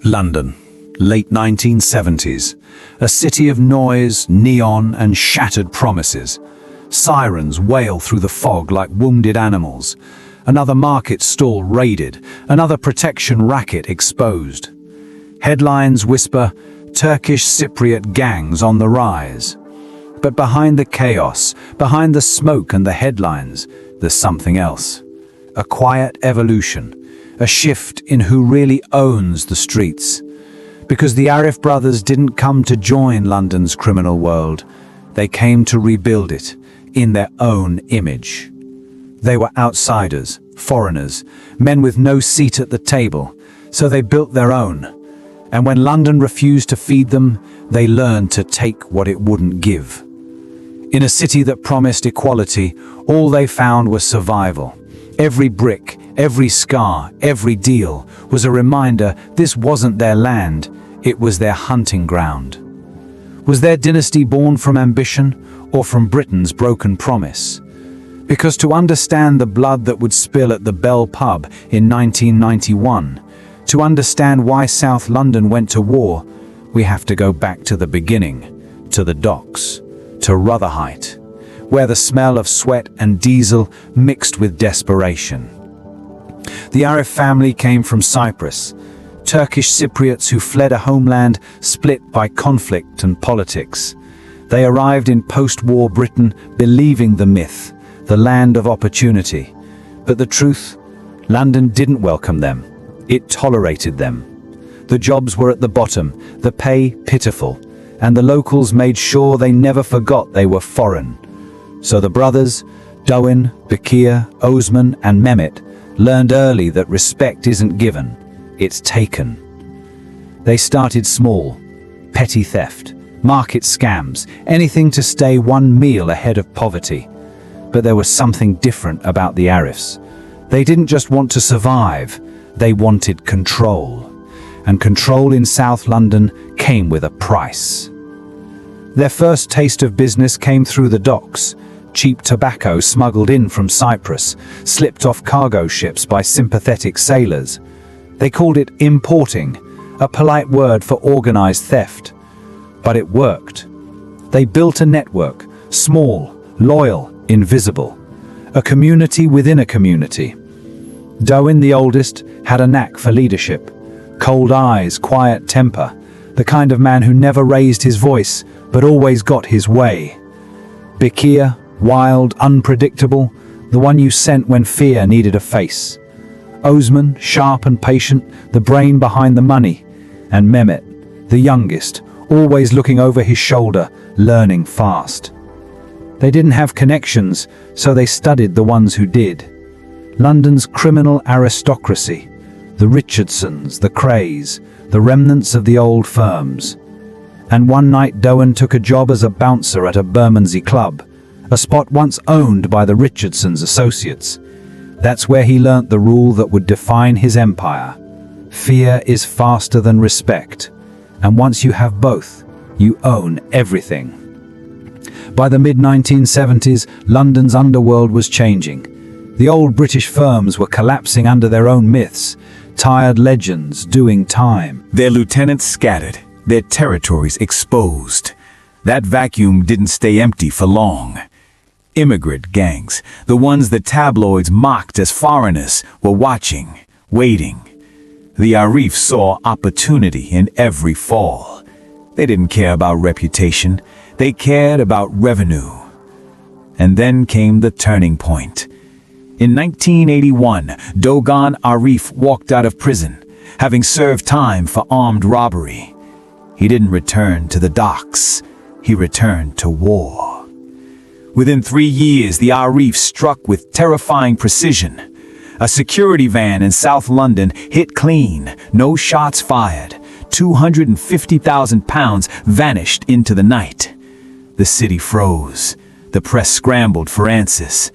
London, late 1970s. A city of noise, neon, and shattered promises. Sirens wail through the fog like wounded animals. Another market stall raided, another protection racket exposed. Headlines whisper, Turkish-Cypriot gangs on the rise. But behind the chaos, behind the smoke and the headlines, there's something else. A quiet evolution, a shift in who really owns the streets. Because the Arif brothers didn't come to join London's criminal world, they came to rebuild it in their own image. They were outsiders, foreigners, men with no seat at the table, so they built their own. And when London refused to feed them, they learned to take what it wouldn't give. In a city that promised equality, all they found was survival. Every brick, every scar, every deal was a reminder this wasn't their land, it was their hunting ground. Was their dynasty born from ambition or from Britain's broken promise? Because to understand the blood that would spill at the Bell pub in 1991, to understand why South London went to war, we have to go back to the beginning, to the docks, to Rotherhithe, where the smell of sweat and diesel mixed with desperation. The Arif family came from Cyprus, Turkish-Cypriots who fled a homeland split by conflict and politics. They arrived in post-war Britain believing the myth, the land of opportunity. But the truth, London didn't welcome them. It tolerated them. The jobs were at the bottom, the pay pitiful, and the locals made sure they never forgot they were foreign. So the brothers, Dowen, Bekir, Osman, and Mehmet, learned early that respect isn't given, it's taken. They started small, petty theft, market scams, anything to stay one meal ahead of poverty. But there was something different about the Arifs. They didn't just want to survive, they wanted control. And control in South London came with a price. Their first taste of business came through the docks. Cheap tobacco smuggled in from Cyprus, slipped off cargo ships by sympathetic sailors. They called it importing, a polite word for organized theft. But it worked. They built a network, small, loyal, invisible. A community within a community. Dowen, the oldest, had a knack for leadership. Cold eyes, quiet temper. The kind of man who never raised his voice, but always got his way. Bekir, wild, unpredictable, the one you sent when fear needed a face. Osman, sharp and patient, the brain behind the money. And Mehmet, the youngest, always looking over his shoulder, learning fast. They didn't have connections, so they studied the ones who did. London's criminal aristocracy, the Richardsons, the Crays, the remnants of the old firms. And one night Dowen took a job as a bouncer at a Bermondsey club, a spot once owned by the Richardsons associates. That's where he learnt the rule that would define his empire. Fear is faster than respect, and once you have both, you own everything. By the mid-1970s, London's underworld was changing. The old British firms were collapsing under their own myths, tired legends doing time. Their lieutenants scattered, their territories exposed. That vacuum didn't stay empty for long. Immigrant gangs, the ones the tabloids mocked as foreigners, were watching, waiting. The Arifs saw opportunity in every fall. They didn't care about reputation, they cared about revenue. And then came the turning point. In 1981, Dogan Arif walked out of prison, having served time for armed robbery. He didn't return to the docks, he returned to war. Within 3 years, the Arifs struck with terrifying precision. A security van in South London hit clean, no shots fired. 250,000 pounds vanished into the night. The city froze. The press scrambled for answers.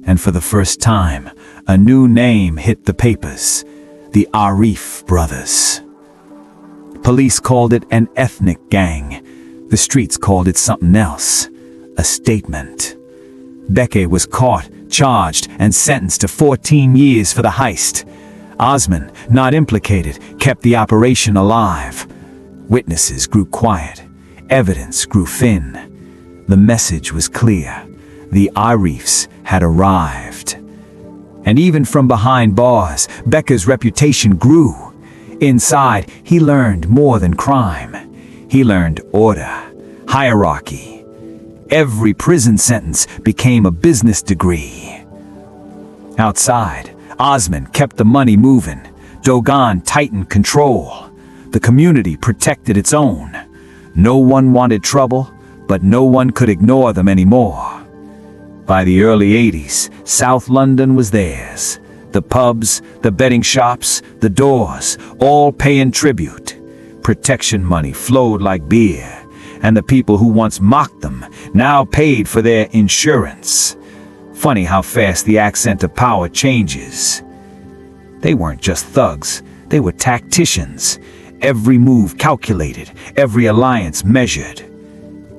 And for the first time, a new name hit the papers. The Arif Brothers. Police called it an ethnic gang. The streets called it something else. A statement. Beke was caught, charged, and sentenced to 14 years for the heist. Osman, not implicated, kept the operation alive. Witnesses grew quiet. Evidence grew thin. The message was clear. The Arifs had arrived. And even from behind bars, Becca's reputation grew. Inside, he learned more than crime. He learned order, hierarchy. Every prison sentence became a business degree. Outside, Osman kept the money moving. Dogon tightened control. The community protected its own. No one wanted trouble, but no one could ignore them anymore. By the early 80s, South London was theirs. The pubs, the betting shops, the doors, all paying tribute. Protection money flowed like beer, and the people who once mocked them now paid for their insurance. Funny how fast the accent of power changes. They weren't just thugs, they were tacticians. Every move calculated, every alliance measured.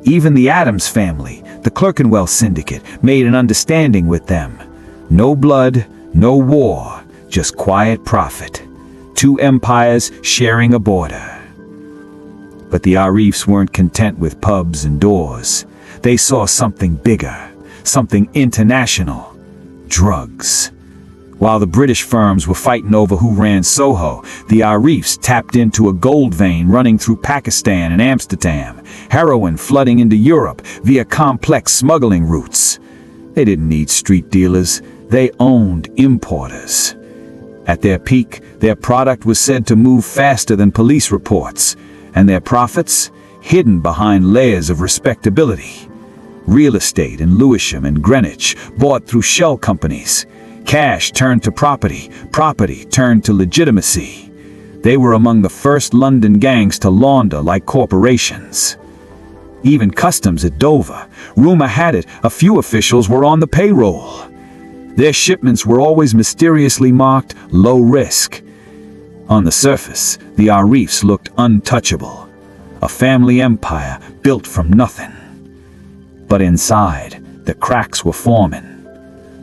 Even the Adams family, the Clerkenwell syndicate, made an understanding with them. No blood, no war, just quiet profit. Two empires sharing a border. But the Arifs weren't content with pubs and doors. They saw something bigger, something international. Drugs. While the British firms were fighting over who ran Soho, the Arifs tapped into a gold vein running through Pakistan and Amsterdam, heroin flooding into Europe via complex smuggling routes. They didn't need street dealers, they owned importers. At their peak, their product was said to move faster than police reports, and their profits hidden behind layers of respectability. Real estate in Lewisham and Greenwich bought through shell companies. Cash turned to property, property turned to legitimacy. They were among the first London gangs to launder like corporations. Even customs at Dover, rumor had it a few officials were on the payroll. Their shipments were always mysteriously marked low risk. On the surface, the Arifs looked untouchable, a family empire built from nothing. But inside, the cracks were forming.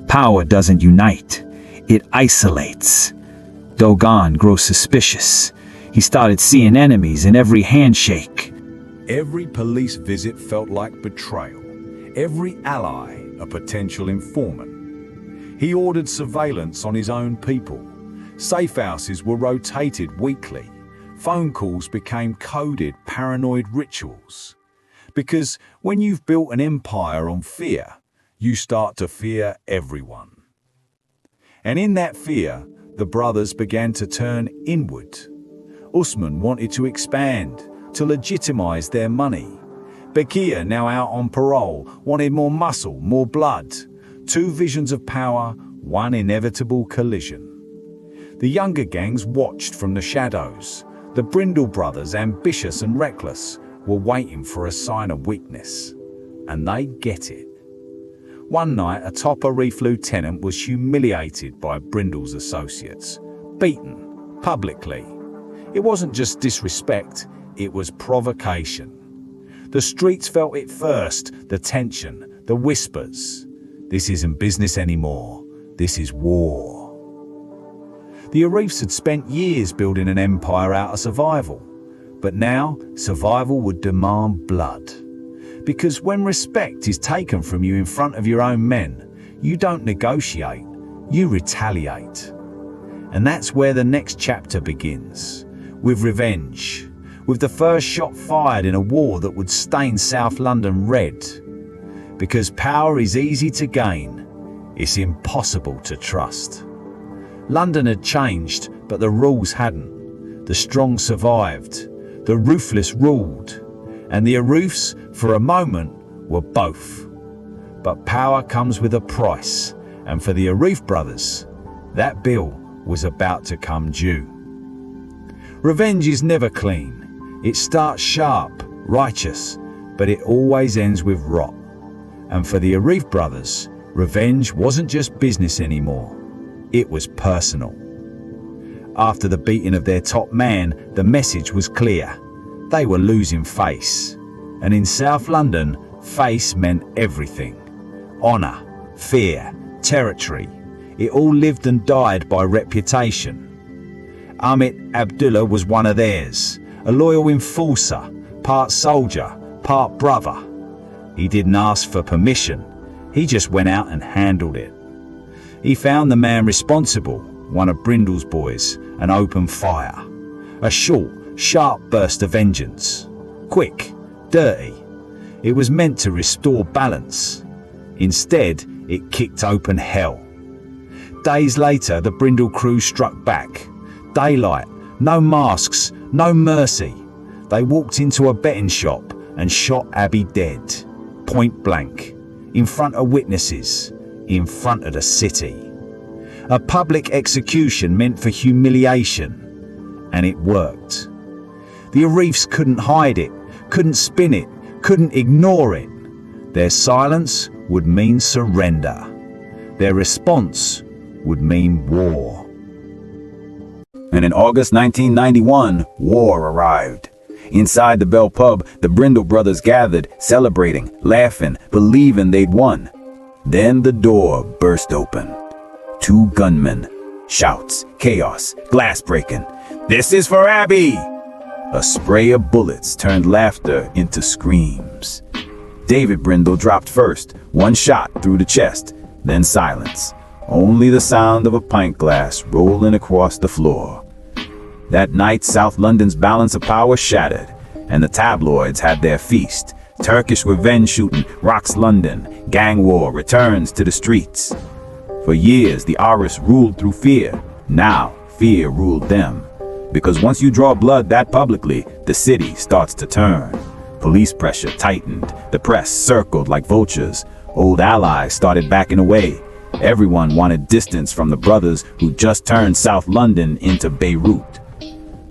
Power doesn't unite, it isolates. Dogon grew suspicious. He started seeing enemies in every handshake. Every police visit felt like betrayal. Every ally a potential informant. He ordered surveillance on his own people. Safe houses were rotated weekly. Phone calls became coded paranoid rituals. Because when you've built an empire on fear, you start to fear everyone. And in that fear, the brothers began to turn inward. Usman wanted to expand, to legitimize their money. Bekir, now out on parole, wanted more muscle, more blood. Two visions of power, one inevitable collision. The younger gangs watched from the shadows. The Brindle brothers, ambitious and reckless, were waiting for a sign of weakness. And they'd get it. One night, a top Arif lieutenant was humiliated by Brindle's associates, beaten, publicly. It wasn't just disrespect, it was provocation. The streets felt it first, the tension, the whispers. This isn't business anymore, this is war. The Arifs had spent years building an empire out of survival, but now survival would demand blood. Because when respect is taken from you in front of your own men, you don't negotiate, you retaliate. And that's where the next chapter begins, with revenge, with the first shot fired in a war that would stain South London red. Because power is easy to gain, it's impossible to trust. London had changed, but the rules hadn't. The strong survived, the ruthless ruled, and the Arifs, for a moment, were both. But power comes with a price, and for the Arif brothers, that bill was about to come due. Revenge is never clean. It starts sharp, righteous, but it always ends with rot. And for the Arif brothers, revenge wasn't just business anymore. It was personal. After the beating of their top man, the message was clear. They were losing face. And in South London, face meant everything. Honor, fear, territory. It all lived and died by reputation. Amit Abdullah was one of theirs, a loyal enforcer, part soldier, part brother. He didn't ask for permission, he just went out and handled it. He found the man responsible, one of Brindle's boys, and opened fire. A short, sharp burst of vengeance. Quick, dirty. It was meant to restore balance. Instead, it kicked open hell. Days later, the Brindle crew struck back. Daylight, no masks, no mercy. They walked into a betting shop and shot Abby dead. Point blank. In front of witnesses. In front of the city. A public execution meant for humiliation. And it worked. The Arifs couldn't hide it, couldn't spin it, couldn't ignore it. Their silence would mean surrender. Their response would mean war. And in August 1991, war arrived. Inside the Bell Pub, the Brindle brothers gathered, celebrating, laughing, believing they'd won. Then the door burst open. 2 gunmen. Shouts, chaos, glass breaking. "This is for Abby!" A spray of bullets turned laughter into screams. David Brindle dropped first, 1 shot through the chest, then silence. Only the sound of a pint glass rolling across the floor. That night, South London's balance of power shattered, and the tabloids had their feast. Turkish revenge shooting rocks London. Gang war returns to the streets. For years, the Arifs ruled through fear. Now, fear ruled them. Because once you draw blood that publicly, the city starts to turn. Police pressure tightened. The press circled like vultures. Old allies started backing away. Everyone wanted distance from the brothers who just turned South London into Beirut.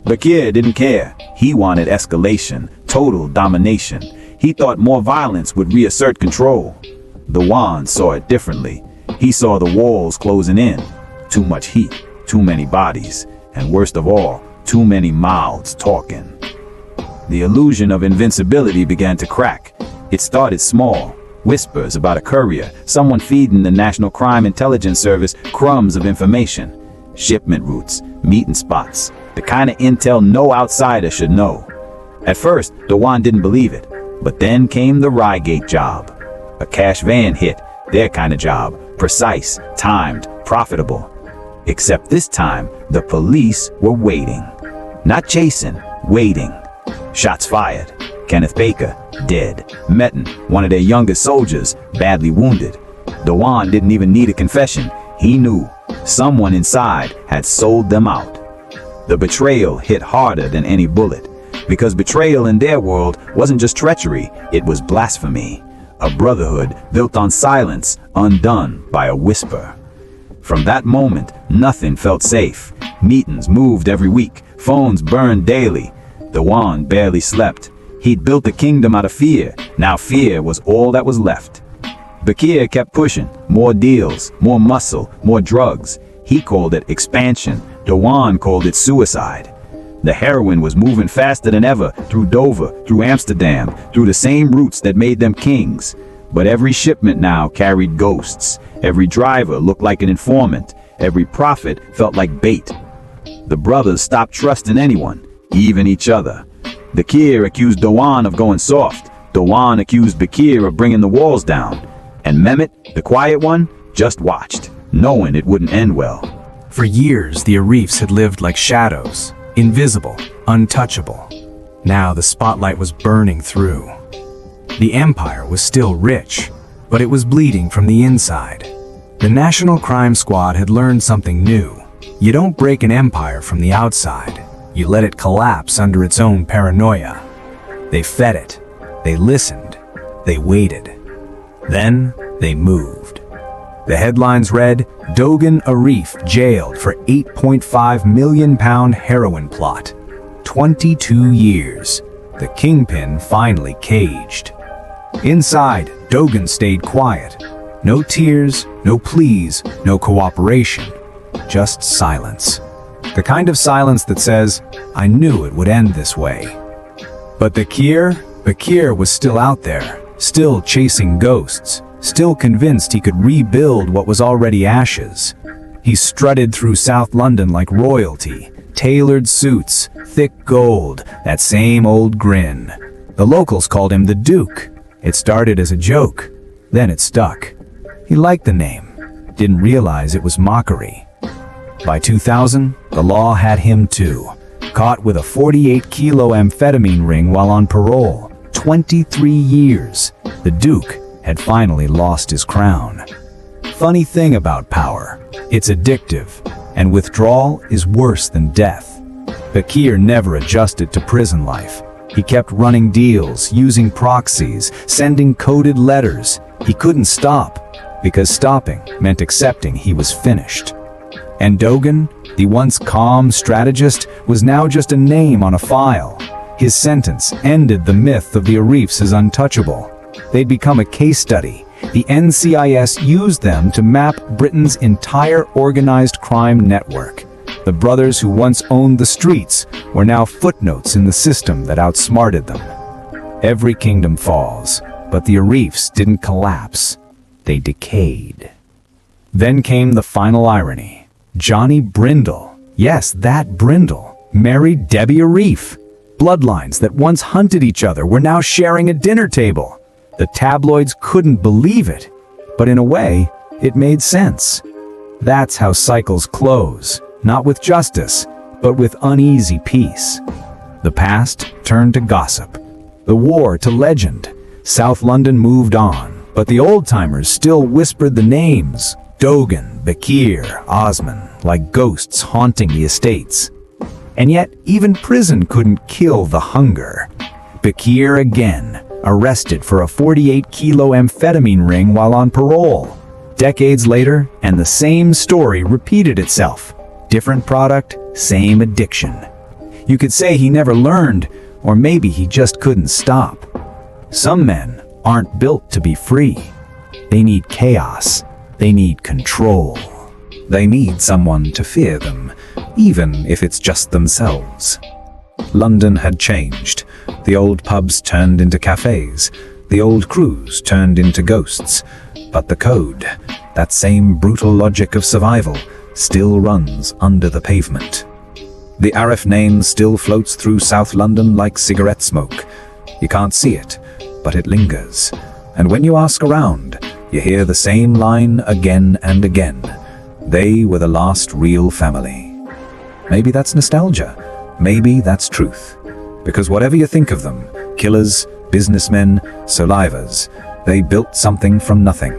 Bakir didn't care. He wanted escalation, total domination. He thought more violence would reassert control. Dewan saw it differently. He saw the walls closing in. Too much heat, too many bodies, and worst of all, too many mouths talking. The illusion of invincibility began to crack. It started small. Whispers about a courier, someone feeding the National Crime Intelligence Service crumbs of information. Shipment routes, meeting spots, the kind of intel no outsider should know. At first, Dewan didn't believe it, but then came the Reigate job. A cash van hit, their kind of job, precise, timed, profitable. Except this time, the police were waiting. Not chasing, waiting. Shots fired. Kenneth Baker, dead. Metten, one of their youngest soldiers, badly wounded. Dewan didn't even need a confession. He knew someone inside had sold them out. The betrayal hit harder than any bullet, because betrayal in their world wasn't just treachery, it was blasphemy. A brotherhood built on silence, undone by a whisper. From that moment, nothing felt safe. Meetings moved every week, phones burned daily. Dewan barely slept. He'd built a kingdom out of fear. Now fear was all that was left. Bakir kept pushing. More deals, more muscle, more drugs. He called it expansion. Dewan called it suicide. The heroin was moving faster than ever, through Dover, through Amsterdam, through the same routes that made them kings. But every shipment now carried ghosts. Every driver looked like an informant. Every prophet felt like bait. The brothers stopped trusting anyone, even each other. Bakir accused Dewan of going soft. Dewan accused Bakir of bringing the walls down. And Mehmet, the quiet one, just watched, knowing it wouldn't end well. For years, the Arifs had lived like shadows, invisible, untouchable. Now the spotlight was burning through. The empire was still rich, but it was bleeding from the inside. The National Crime Squad had learned something new. You don't break an empire from the outside. You let it collapse under its own paranoia. They fed it. They listened. They waited. Then they moved. The headlines read, Dogan Arif jailed for £8.5 million heroin plot. 22 years. The kingpin finally caged. Inside, Dogan stayed quiet. No tears, no pleas, no cooperation. Just silence. The kind of silence that says, I knew it would end this way. But Bakir was still out there, still chasing ghosts, still convinced he could rebuild what was already ashes. He strutted through South London like royalty, tailored suits, thick gold, that same old grin. The locals called him the Duke. It started as a joke, then it stuck. He liked the name, didn't realize it was mockery. By 2000, the law had him too, caught with a 48-kilo amphetamine ring while on parole. 23 years. The Duke had finally lost his crown. Funny thing about power, it's addictive, and withdrawal is worse than death. Bakir never adjusted to prison life. He kept running deals, using proxies, sending coded letters. He couldn't stop, because stopping meant accepting he was finished. And Dogan, the once calm strategist, was now just a name on a file. His sentence ended the myth of the Arifs as untouchable. They'd become a case study. The NCIS used them to map Britain's entire organized crime network. The brothers who once owned the streets were now footnotes in the system that outsmarted them. Every kingdom falls, but the Arifs didn't collapse. They decayed. Then came the final irony. Johnny Brindle, yes, that Brindle, married Debbie Arif. Bloodlines that once hunted each other were now sharing a dinner table. The tabloids couldn't believe it, but in a way, it made sense. That's how cycles close, not with justice, but with uneasy peace. The past turned to gossip, the war to legend. South London moved on, but the old-timers still whispered the names: Dogan, Bakir, Osman, like ghosts haunting the estates. And yet, even prison couldn't kill the hunger. Bakir again, arrested for a 48-kilo amphetamine ring while on parole. Decades later, and the same story repeated itself. Different product, same addiction. You could say he never learned, or maybe he just couldn't stop. Some men aren't built to be free. They need chaos. They need control. They need someone to fear them, even if it's just themselves. London had changed. The old pubs turned into cafes. The old crews turned into ghosts. But the code, that same brutal logic of survival, still runs under the pavement. The Arif name still floats through South London like cigarette smoke. You can't see it, but it lingers. And when you ask around, you hear the same line again and again. They were the last real family. Maybe that's nostalgia. Maybe that's truth. Because whatever you think of them, killers, businessmen, survivors, they built something from nothing,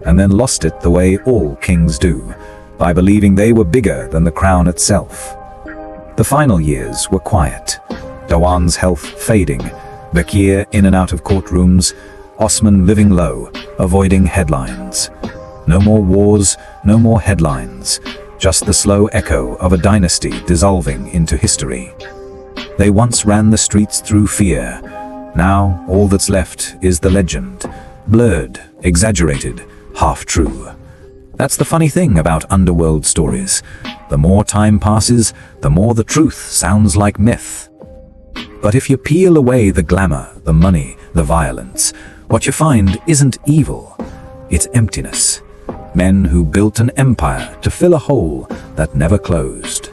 and then lost it the way all kings do, by believing they were bigger than the crown itself. The final years were quiet. Dawan's health fading, Bakir in and out of courtrooms, Osman living low, avoiding headlines. No more wars, no more headlines, just the slow echo of a dynasty dissolving into history. They once ran the streets through fear. Now all that's left is the legend, blurred, exaggerated, half-true. That's the funny thing about Underworld stories. The more time passes, the more the truth sounds like myth. But if you peel away the glamour, the money, the violence, what you find isn't evil, it's emptiness. Men who built an empire to fill a hole that never closed.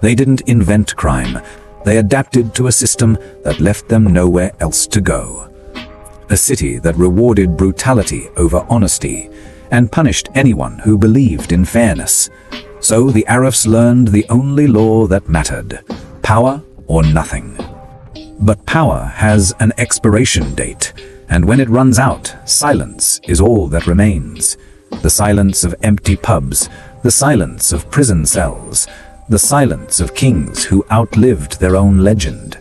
They didn't invent crime. They adapted to a system that left them nowhere else to go. A city that rewarded brutality over honesty and punished anyone who believed in fairness. So the Arifs learned the only law that mattered: power or nothing. But power has an expiration date, and when it runs out, silence is all that remains. The silence of empty pubs, the silence of prison cells, the silence of kings who outlived their own legend.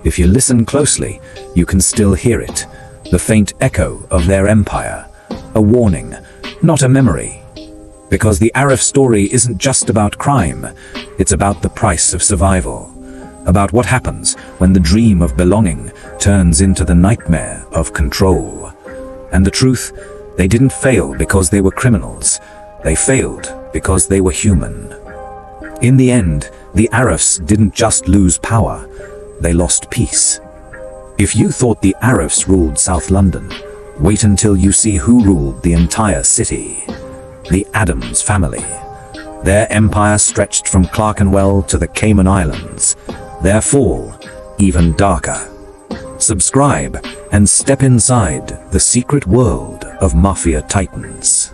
If you listen closely, you can still hear it, the faint echo of their empire, a warning, not a memory. Because the Arif story isn't just about crime, it's about the price of survival, about what happens when the dream of belonging turns into the nightmare of control. And the truth, they didn't fail because they were criminals. They failed because they were human. In the end, the Arifs didn't just lose power, they lost peace. If you thought the Arifs ruled South London, wait until you see who ruled the entire city. The Adams family. Their empire stretched from Clerkenwell to the Cayman Islands. Their fall, even darker. Subscribe and step inside the secret world of Mafia Titans.